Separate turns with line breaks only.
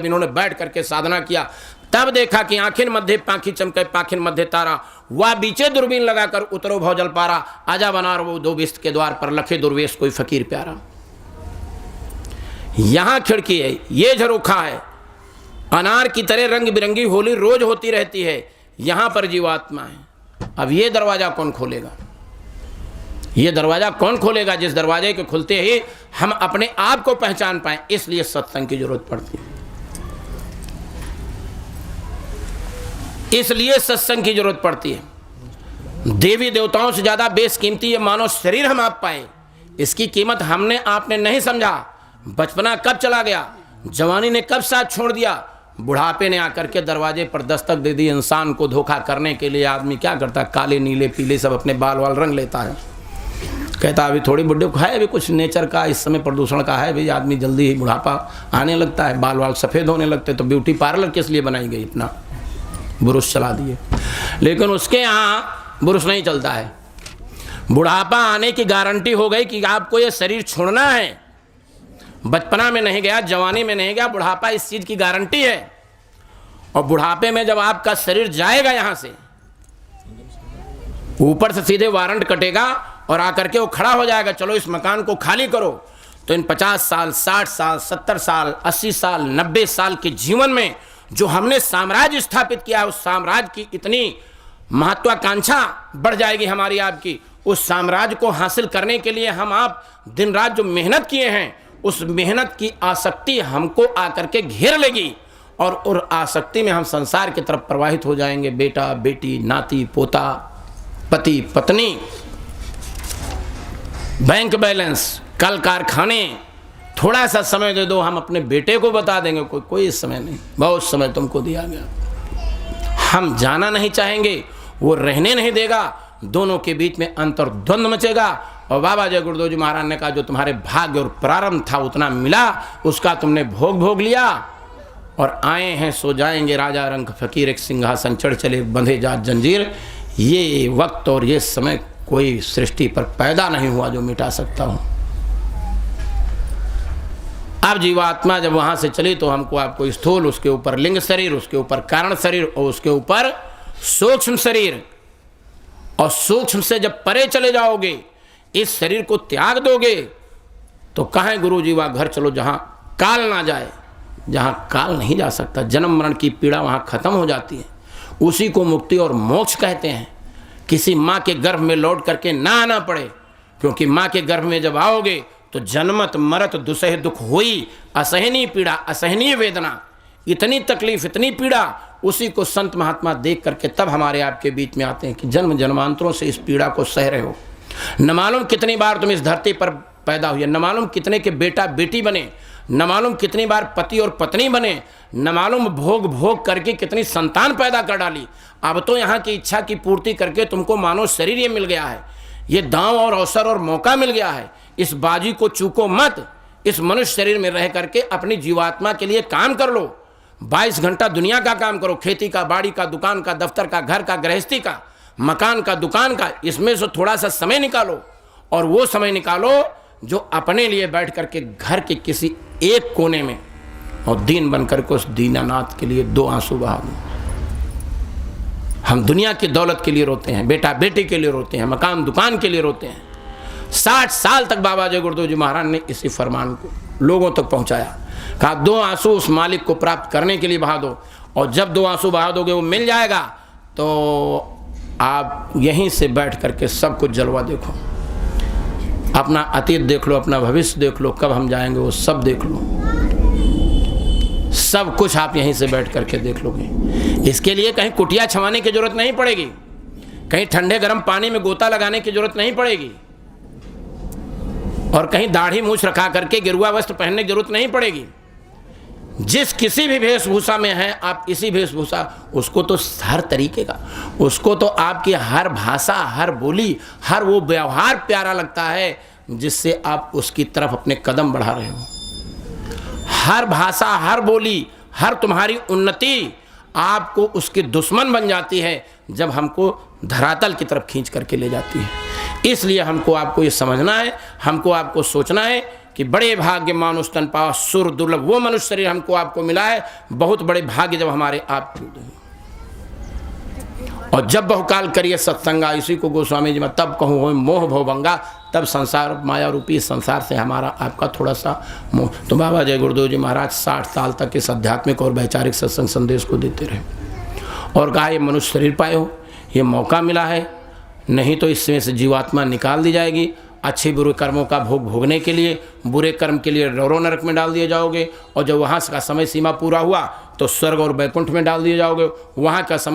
जब इन्होंने बैठ करके साधना किया तब देखा कि आखिर मध्य पाखी चमके पाखिन मध्य तारा, वह बीचे दूरबीन लगाकर उतरो भव जल पारा, आजा बनार वो दो बिस्त के द्वार पर लखे दुर्वेश कोई फकीर प्यारा। यहां खिड़की है, ये झरोखा है, अनार की तरह रंग बिरंगी होली रोज होती रहती है, यहां पर जीवात्मा है। अब ये दरवाजा कौन खोलेगा? ये दरवाजा कौन खोलेगा? जिस दरवाजे के खुलते ही हम अपने आप को पहचान पाएं। इसलिए सत्संग की जरूरत पड़ती है, इसलिए सत्संग की जरूरत पड़ती है। देवी देवताओं से ज्यादा बेशकीमती ये मानव शरीर हम आप पाए, इसकी कीमत हमने आपने नहीं समझा। बचपना कब चला गया, जवानी ने कब साथ छोड़ दिया, बुढ़ापे ने आकर के दरवाजे पर दस्तक दे दी। इंसान को धोखा करने के लिए आदमी क्या करता है, काले नीले पीले सब अपने बाल वाल रंग लेता है, कहता अभी थोड़ी बुढ़े को है, अभी कुछ नेचर का इस समय प्रदूषण का है भाई, आदमी जल्दी ही बुढ़ापा आने लगता है, बाल वाल सफ़ेद होने लगते। तो ब्यूटी पार्लर किस लिए बनाई गई, इतना बुरुश चला दिए। लेकिन उसके यहाँ बुरुश नहीं चलता है। बुढ़ापा आने की गारंटी हो गई कि आपको ये शरीर छोड़ना है। बचपना में नहीं गया, जवानी में नहीं गया, बुढ़ापा इस चीज़ की गारंटी है। और बुढ़ापे में जब आपका शरीर जाएगा यहाँ से, ऊपर से सीधे वारंट कटेगा और आकर के वो खड़ा हो जाएगा, चलो इस मकान को खाली करो। तो इन 50 साल 60 साल 70 साल 80 साल 90 साल के जीवन में जो हमने साम्राज्य स्थापित किया है, उस साम्राज्य की इतनी महत्वाकांक्षा बढ़ जाएगी हमारी आपकी। उस साम्राज्य को हासिल करने के लिए हम आप दिन रात जो मेहनत किए हैं, उस मेहनत की आसक्ति हमको आकर के घेर लेगी और उस आसक्ति में हम संसार की तरफ प्रवाहित हो जाएंगे। बेटा बेटी, नाती पोता, पति पत्नी, बैंक बैलेंस, कल कारखाने, थोड़ा सा समय दे दो हम अपने बेटे को बता देंगे, कोई इस समय नहीं, बहुत समय तुमको दिया गया। हम जाना नहीं चाहेंगे, वो रहने नहीं देगा, दोनों के बीच में अंतर्द्वंद मचेगा। और बाबा जय गुरुदेव जी महाराज ने कहा जो तुम्हारे भाग्य और प्रारंभ था उतना मिला, उसका तुमने भोग लिया और आए हैं सो जाएंगे। राजा रंग फकीर एक सिंहासन चढ़ चले, बंधे जात जंजीर। ये वक्त और ये समय कोई सृष्टि पर पैदा नहीं हुआ जो मिटा सकता हूं। अब जीवात्मा जब वहां से चली तो हमको आपको स्थूल, उसके ऊपर लिंग शरीर, उसके ऊपर कारण शरीर और उसके ऊपर सूक्ष्म शरीर। और सूक्ष्म से जब परे चले जाओगे, इस शरीर को त्याग दोगे, तो कहें गुरु जी वह घर चलो जहां काल ना जाए, जहां काल नहीं जा सकता। जन्म मरण की पीड़ा वहां खत्म हो जाती है। उसी को मुक्ति और मोक्ष कहते हैं। किसी माँ के गर्भ में लौट करके ना आना पड़े, क्योंकि माँ के गर्भ में जब आओगे तो जन्मत मरत दुसह दुख हुई, असहनीय पीड़ा, असहनीय वेदना, इतनी तकलीफ, इतनी पीड़ा, उसी को संत महात्मा देख करके तब हमारे आपके बीच में आते हैं कि जन्म जन्मांतरों से इस पीड़ा को सह रहे हो। न मालूम कितनी बार तुम इस धरती पर पैदा हुए, न मालूम कितने के बेटा बेटी बने, न मालूम कितनी बार पति और पत्नी बने, न मालूम भोग भोग करके कितनी संतान पैदा कर डाली। अब तो यहाँ की इच्छा की पूर्ति करके तुमको मानव शरीर ये मिल गया है, ये दांव और अवसर और मौका मिल गया है। इस बाजी को चूको मत। इस मनुष्य शरीर में रह करके अपनी जीवात्मा के लिए काम कर लो। 22 घंटा दुनिया का काम करो, खेती का, बाड़ी का, दुकान का, दफ्तर का, घर का, गृहस्थी का, मकान का, दुकान का। इसमें से थोड़ा सा समय निकालो और वो समय निकालो जो अपने लिए बैठ करके घर के किसी एक कोने में और दीन बनकर के उस दीनानाथ के लिए 2 आंसू बहा दो। हम दुनिया की दौलत के लिए रोते हैं, बेटा बेटी के लिए रोते हैं, मकान दुकान के लिए रोते हैं। 60 साल तक बाबा जय गुरुदेव जी महाराज ने इसी फरमान को लोगों तक पहुंचाया। कहा 2 आंसू उस मालिक को प्राप्त करने के लिए बहा दो, और जब 2 आंसू बहा दोगे वो मिल जाएगा, तो आप यहीं से बैठ करके सब कुछ जलवा देखो। अपना अतीत देख लो, अपना भविष्य देख लो, कब हम जाएंगे वो सब देख लो। सब कुछ आप यहीं से बैठ करके देख लोगे। इसके लिए कहीं कुटिया छवाने की जरूरत नहीं पड़ेगी, कहीं ठंडे गर्म पानी में गोता लगाने की जरूरत नहीं पड़ेगी, और कहीं दाढ़ी मूछ रखा करके गिरुआ वस्त्र पहनने की जरूरत नहीं पड़ेगी। जिस किसी भी वेशभूषा में है आप, इसी वेशभूषा, उसको तो हर तरीके का, उसको तो आपकी हर भाषा, हर बोली, हर वो व्यवहार प्यारा लगता है जिससे आप उसकी तरफ अपने कदम बढ़ा रहे हो। हर भाषा, हर बोली, हर तुम्हारी उन्नति आपको उसकी दुश्मन बन जाती है जब हमको धरातल की तरफ खींच करके ले जाती है। इसलिए हमको आपको ये समझना है, हमको आपको सोचना है कि बड़े भाग्य मानुष तन पावा सुर दुर्लभ, वो मनुष्य शरीर हमको आपको मिला है, बहुत बड़े भाग्य जब हमारे आप। और जब बहुकाल करिए सत्संगा, इसी को गोस्वामी जी में तब कहूँ हो मोह भवभंगा, तब संसार माया रूपी संसार से हमारा आपका थोड़ा सा मोह। तो बाबा जय गुरुदेव जी महाराज 60 साल तक इस आध्यात्मिक और वैचारिक सत्संग संदेश को देते रहे और कहा ये मनुष्य शरीर पाए हो, ये मौका मिला है, नहीं तो इसमें से जीवात्मा निकाल दी जाएगी अच्छे बुरे कर्मों का भोग भोगने के लिए, बुरे कर्म के लिए रौरो नरक में डाल दिए जाओगे, और जब वहाँ का समय सीमा पूरा हुआ तो स्वर्ग और वैकुंठ में डाल दिए जाओगे। वहाँ का समय